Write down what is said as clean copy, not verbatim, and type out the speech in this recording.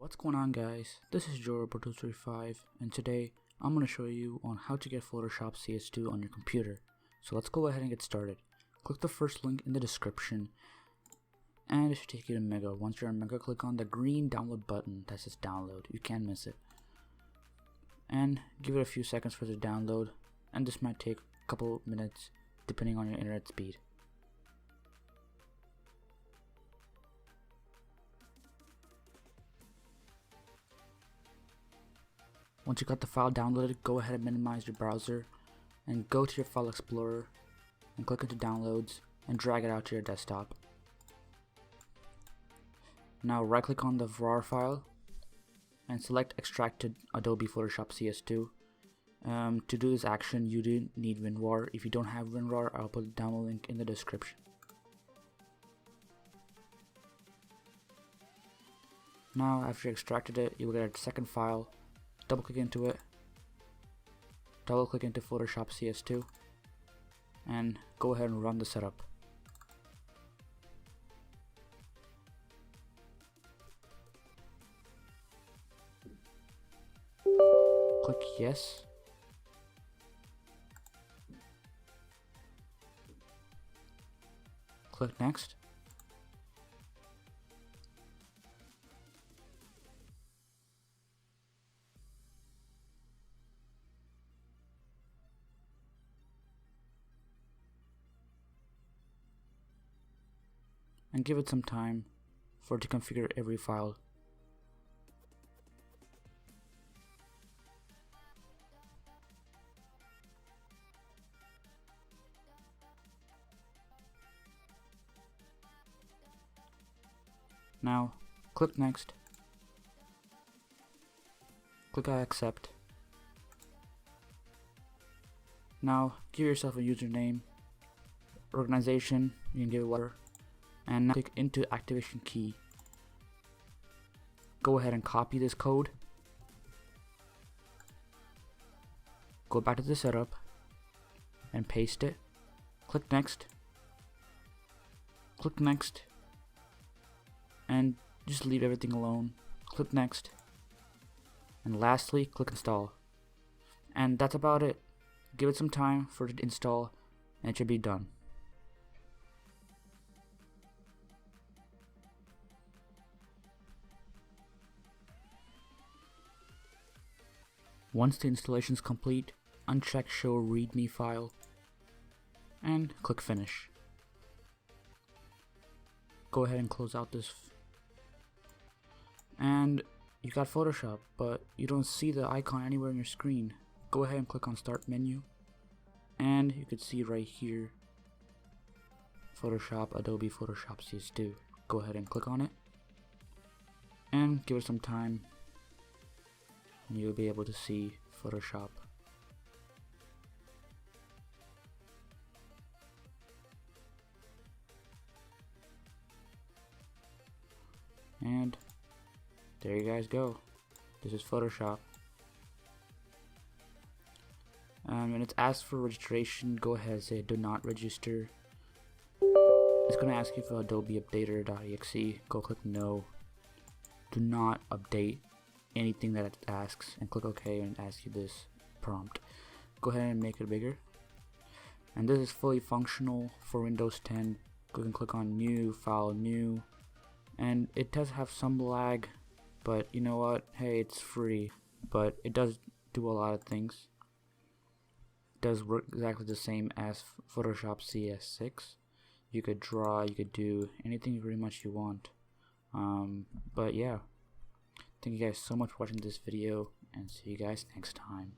What's going on, guys? This is Joe235 and today I'm going to show you on how to get Photoshop CS2 on your computer. So let's go ahead and get started. Click the first link in the description and it should take you to Mega. Once you're in Mega, click on the green download button that says download. You can't miss it. And give it a few seconds for it to download, and this might take a couple minutes depending on your internet speed. Once you got the file downloaded, go ahead and minimize your browser and go to your file explorer and click into downloads and drag it out to your desktop. Now right click on the WinRAR file and select extract to Adobe Photoshop CS2. To do this action you do need WinRAR. If you don't have WinRAR, I'll put the download link in the description. Now after you extracted it, you will get a second file. Double click into it, double click into Photoshop CS2 and go ahead and run the setup. Click yes. Click next. And give it some time for it to configure every file. Now click next, click I accept. Now give yourself a username, organization, you can give it whatever, and now click into activation key. Go ahead and copy this code, go back to the setup and paste it. Click next, and just leave everything alone. Click next, and lastly click install. And that's about it. Give it some time for it to install and it should be done. Once the installation is complete, uncheck show readme file and click finish. Go ahead and close out this and you got Photoshop, but you don't see the icon anywhere on your screen. Go ahead and click on start menu and you could see right here Photoshop, Adobe Photoshop CS2. Go ahead and click on it and give it some time and you'll be able to see Photoshop. And there you guys go. This is Photoshop. When it's asked for registration, go ahead and say do not register. It's going to ask you for Adobe updater.exe. Go click no. Do not update anything that it asks and click OK and ask you this prompt. Go ahead and make it bigger. And this is fully functional for Windows 10. Go and click on new, file, new. And it does have some lag, but you know what, hey, it's free, but it does do a lot of things. It does work exactly the same as Photoshop CS6. You could draw, you could do anything pretty much you want. But yeah, thank you guys so much for watching this video and see you guys next time.